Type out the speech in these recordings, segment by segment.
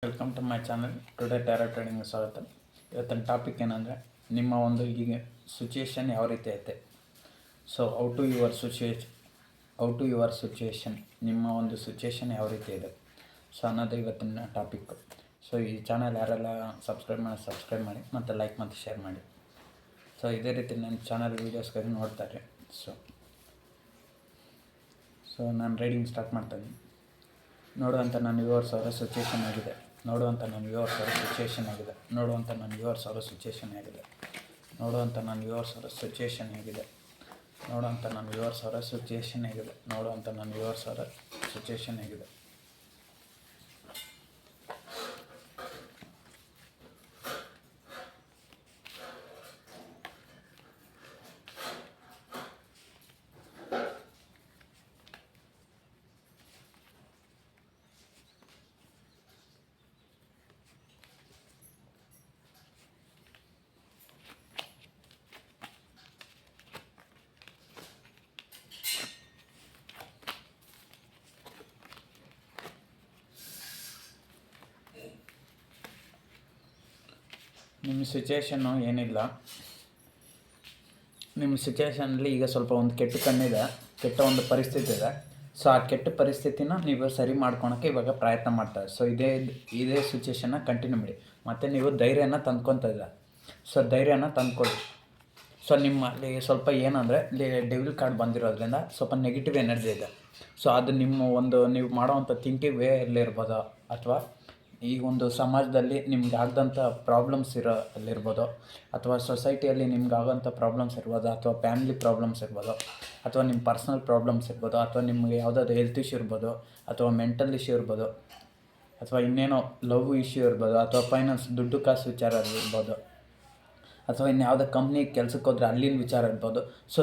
Welcome to my channel. Today tarot trading ಸ್ವಾಗತ. ಇವತ್ತಿನ topic ಏನಂದರೆ, ನಿಮ್ಮ ಒಂದು ಈಗ ಸಿಚುಯೇಷನ್ ಯಾವ ರೀತಿ ಐತೆ. ಸೊ ಔ ಟು ಯುವರ್ ಸಿಚುಯೇಷನ್, ನಿಮ್ಮ ಒಂದು ಸಿಚುಯೇಷನ್ ಯಾವ ರೀತಿ ಇದೆ ಸೊ ಅನ್ನೋದು ಇವತ್ತಿನ ಟಾಪಿಕ್ಕು. ಸೊ ಈ ಚಾನಲ್ ಯಾರೆಲ್ಲ ಸಬ್ಸ್ಕ್ರೈಬ್ ಮಾಡಿ ಮತ್ತು ಲೈಕ್ ಮತ್ತು ಶೇರ್ ಮಾಡಿ. ಸೊ ಇದೇ ರೀತಿ ನನ್ನ ಚಾನಲ್ ವೀಡಿಯೋಸ್ಗಾಗಿ ನೋಡ್ತಾರೆ. ಸೊ ನಾನು ರೈಡಿಂಗ್ ಸ್ಟಾರ್ಟ್ ಮಾಡ್ತಾಯಿದ್ದೀನಿ. ನೋಡುವಂಥ ನನ್ನ ವ್ಯೂವರ್ಸ್ ಅವರ ಸಿಚುಯೇಷನ್ ಆಗಿದೆ. ನೋಡುವಂಥ ನನ್ನ ವ್ಯೂವರ್ಸ್ ಅವರ ಸಿಚುಯೇಷನ್ ಆಗಿದೆ. ನೋಡುವಂಥ ನನ್ನ ವ್ಯೂವರ್ಸ್ ಅವರ ಸಿಚುಯೇಷನ್ ಆಗಿದೆ. ನೋಡುವಂಥ ನನ್ನ ವ್ಯೂವರ್ಸ್ ಅವರ ಸಿಚುಯೇಷನ್ ಆಗಿದೆ. ನೋಡುವಂಥ ನನ್ನ ವ್ಯೂವರ್ಸ್ ಅವರ ಸಿಚುಯೇಷನ್ ಆಗಿದೆ. ನೋಡುವಂಥ ನನ್ನ ವ್ಯೂವರ್ಸ್ ಅವರ ಸಿಚುಯೇಷನ್ ಆಗಿದೆ. ನಿಮ್ಮ ಸಿಚುಯೇಷನ್ನು ಏನಿಲ್ಲ. ನಿಮ್ಮ ಸಿಚುಯೇಷನಲ್ಲಿ ಈಗ ಸ್ವಲ್ಪ ಒಂದು ಕೆಟ್ಟ ಕಣ್ಣಿದೆ, ಕೆಟ್ಟ ಒಂದು ಪರಿಸ್ಥಿತಿ ಇದೆ. ಸೊ ಆ ಕೆಟ್ಟ ಪರಿಸ್ಥಿತಿನ ನೀವು ಸರಿ ಮಾಡ್ಕೊಳಕ್ಕೆ ಇವಾಗ ಪ್ರಯತ್ನ ಮಾಡ್ತಾರೆ. ಸೊ ಇದೇ ಸಿಚುಯೇಷನ್ನ ಕಂಟಿನ್ಯೂ ಮಾಡಿ. ಮತ್ತು ನೀವು ಧೈರ್ಯನ ತಂದ್ಕೊತ ಇದ್ದೀರ. ಸೊ ಧೈರ್ಯನ ತಂದ್ಕೊಳ್ಳಿ. ಸೊ ನಿಮ್ಮಲ್ಲಿ ಸ್ವಲ್ಪ ಏನಂದರೆ ಡೆವಿಲ್ ಕಾರ್ಡ್ ಬಂದಿರೋದ್ರಿಂದ ಸ್ವಲ್ಪ ನೆಗೆಟಿವ್ ಎನರ್ಜಿ ಇದೆ. ಸೊ ಅದು ನಿಮ್ಮ ಒಂದು ನೀವು ಮಾಡೋವಂಥ ಥಿಂಕಿಂಗ್ ವೇಯಲ್ಲಿರ್ಬೋದು, ಅಥವಾ ಈ ಒಂದು ಸಮಾಜದಲ್ಲಿ ನಿಮ್ಗೆ ಆದಂಥ ಪ್ರಾಬ್ಲಮ್ಸ್ ಅಲ್ಲಿರ್ಬೋದು, ಅಥವಾ ಸೊಸೈಟಿಯಲ್ಲಿ ನಿಮ್ಗೆ ಆಗೋಂಥ ಪ್ರಾಬ್ಲಮ್ಸ್ ಇರ್ಬೋದು, ಅಥವಾ ಫ್ಯಾಮಿಲಿ ಪ್ರಾಬ್ಲಮ್ಸ್ ಇರ್ಬೋದು, ಅಥವಾ ನಿಮ್ಮ ಪರ್ಸ್ನಲ್ ಪ್ರಾಬ್ಲಮ್ಸ್ ಇರ್ಬೋದು, ಅಥವಾ ನಿಮಗೆ ಯಾವುದಾದ್ರು ಹೆಲ್ತ್ ಇಶ್ಯೂ ಇರ್ಬೋದು, ಅಥವಾ ಮೆಂಟಲ್ ಇಶ್ಯೂ ಇರ್ಬೋದು, ಅಥವಾ ಇನ್ನೇನೋ ಲವ್ ಇಶ್ಯೂ ಇರ್ಬೋದು, ಅಥವಾ ಫೈನಾನ್ಸ್ ದುಡ್ಡು ಕಾಸು ವಿಚಾರ ಇರ್ಬೋದು, ಅಥವಾ ಇನ್ಯಾವುದೇ ಕಂಪ್ನಿಗೆ ಕೆಲ್ಸಕ್ಕೆ ಹೋದರೆ ಅಲ್ಲಿನ ವಿಚಾರ ಇರ್ಬೋದು. ಸೊ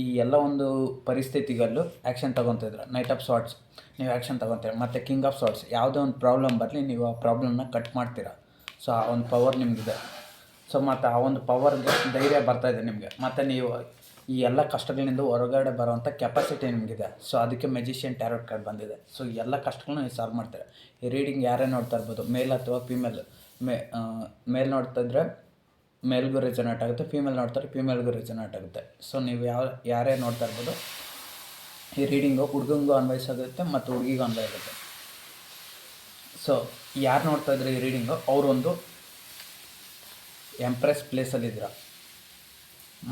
ಈ ಎಲ್ಲ ಒಂದು ಪರಿಸ್ಥಿತಿಗಲ್ಲೂ ಆ್ಯಕ್ಷನ್ ತೊಗೊತಿದ್ರೆ ನೈಟ್ ಆಫ್ ಸಾರ್ಟ್ಸ್ ನೀವು ಆ್ಯಕ್ಷನ್ ತೊಗೊತೀರ. ಮತ್ತು ಕಿಂಗ್ ಆಫ್ ಸಾರ್ಟ್ಸ್ ಯಾವುದೇ ಒಂದು ಪ್ರಾಬ್ಲಮ್ ಬರಲಿ ನೀವು ಆ ಪ್ರಾಬ್ಲಮ್ನ ಕಟ್ ಮಾಡ್ತೀರಾ. ಸೊ ಆ ಒಂದು ಪವರ್ ನಿಮಗಿದೆ. ಸೊ ಮತ್ತು ಆ ಒಂದು ಪವರ್ಗೆ ಧೈರ್ಯ ಬರ್ತಾಯಿದೆ ನಿಮಗೆ. ಮತ್ತು ನೀವು ಈ ಎಲ್ಲ ಕಷ್ಟಗಳಿಂದ ಹೊರಗಡೆ ಬರೋವಂಥ ಕೆಪಾಸಿಟಿ ನಿಮಗಿದೆ. ಸೊ ಅದಕ್ಕೆ ಮೆಜಿಷಿಯನ್ ಟ್ಯಾರೋಟ್ ಕಾರ್ಡ್ ಬಂದಿದೆ. ಸೊ ಎಲ್ಲ ಕಷ್ಟಗಳನ್ನ ನೀವು ಸಾಲ್ವ್ ಮಾಡ್ತೀರಾ. ಈ ರೀಡಿಂಗ್ ಯಾರೇ ನೋಡ್ತಾ ಇರ್ಬೋದು, ಮೇಲ್ ಅಥವಾ ಫೀಮೇಲ್. ಮೇಲ್ ನೋಡ್ತಾ ಇದ್ದರೆ ಮೇಲ್ಗೂ ರೆಸನೇಟ್ ಆಗುತ್ತೆ, ಫೀಮೇಲ್ ನೋಡ್ತಾರೆ ಫೀಮೇಲ್ಗೂ ರೆಸನೇಟ್ ಆಗುತ್ತೆ. ಸೊ ನೀವು ಯಾರೇ ನೋಡ್ತಾ ಇರ್ಬೋದು, ಈ ರೀಡಿಂಗು ಹುಡುಗಂಗೂ ಅನ್ವಯಿಸಾಗುತ್ತೆ ಮತ್ತು ಹುಡುಗಿಗೂ ಅನ್ವಯ ಆಗುತ್ತೆ. ಸೊ ಯಾರು ನೋಡ್ತಾ ಇದ್ರೆ ಈ ರೀಡಿಂಗು, ಅವರೊಂದು ಎಂಪ್ರೆಸ್ ಪ್ಲೇಸಲ್ಲಿದ್ದೀರ,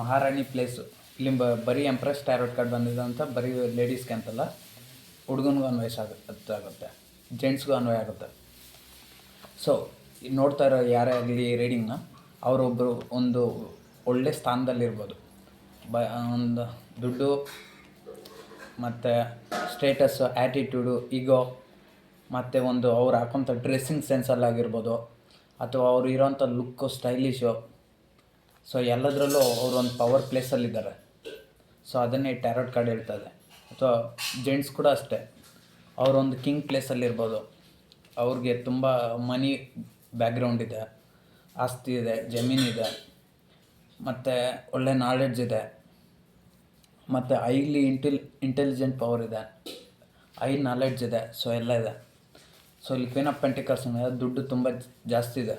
ಮಹಾರಾಣಿ ಪ್ಲೇಸು. ಇಲ್ಲಿ ಬರೀ ಎಂಪ್ರೆಸ್ ಟ್ಯಾರೋಟ್ ಕಾರ್ಡ್ ಬಂದಿದೆ ಅಂತ ಬರೀ ಲೇಡೀಸ್ಗೆ ಅಂತಲ್ಲ, ಹುಡುಗನಿಗೂ ಅನ್ವಯಿಸಾಗುತ್ತೆ, ಜೆಂಟ್ಸ್ಗೂ ಅನ್ವಯ ಆಗುತ್ತೆ. ಸೊ ನೋಡ್ತಾ ಇರೋ ಯಾರೇ ಆಗಲಿ ಈ ರೀಡಿಂಗ್ನ, ಅವರೊಬ್ಬರು ಒಂದು ಒಳ್ಳೆ ಸ್ಥಾನದಲ್ಲಿರ್ಬೋದು. ಒಂದು ದುಡ್ಡು ಮತ್ತು ಸ್ಟೇಟಸ್ಸು, ಆ್ಯಟಿಟ್ಯೂಡು, ಈಗೋ, ಮತ್ತು ಒಂದು ಅವ್ರು ಹಾಕೋಂಥ ಡ್ರೆಸ್ಸಿಂಗ್ ಸೆನ್ಸಲ್ಲಾಗಿರ್ಬೋದು, ಅಥವಾ ಅವ್ರು ಇರೋಂಥ ಲುಕ್ಕು, ಸ್ಟೈಲಿಶು. ಸೊ ಎಲ್ಲದರಲ್ಲೂ ಅವರು ಒಂದು ಪವರ್ ಪ್ಲೇಸಲ್ಲಿದ್ದಾರೆ. ಸೊ ಅದನ್ನೇ ಟ್ಯಾರೋಟ್ ಕಾರ್ಡ್ ಹೇಳ್ತದೆ. ಅಥವಾ ಜೆಂಟ್ಸ್ ಕೂಡ ಅಷ್ಟೇ, ಅವರೊಂದು ಕಿಂಗ್ ಪ್ಲೇಸಲ್ಲಿರ್ಬೋದು. ಅವ್ರಿಗೆ ತುಂಬ ಮನಿ ಬ್ಯಾಕ್ಗ್ರೌಂಡ್ ಇದೆ, ಆಸ್ತಿ ಇದೆ, ಜಮೀನಿದೆ, ಮತ್ತು ಒಳ್ಳೆ ನಾಲೆಡ್ಜ್ ಇದೆ, ಮತ್ತು ಹೈಲಿ ಇಂಟೆಲಿಜೆಂಟ್ ಪವರ್ ಇದೆ, ಹೈ ನಾಲೆಡ್ಜ್ ಇದೆ. ಸೊ ಎಲ್ಲ ಇದೆ. ಸೊ ಇಲ್ಲಿ ಕ್ವೀನ್ ಆಫ್ ಪೆಂಟಿಕಲ್ಸ್ ದುಡ್ಡು ತುಂಬ ಜಾಸ್ತಿ ಇದೆ.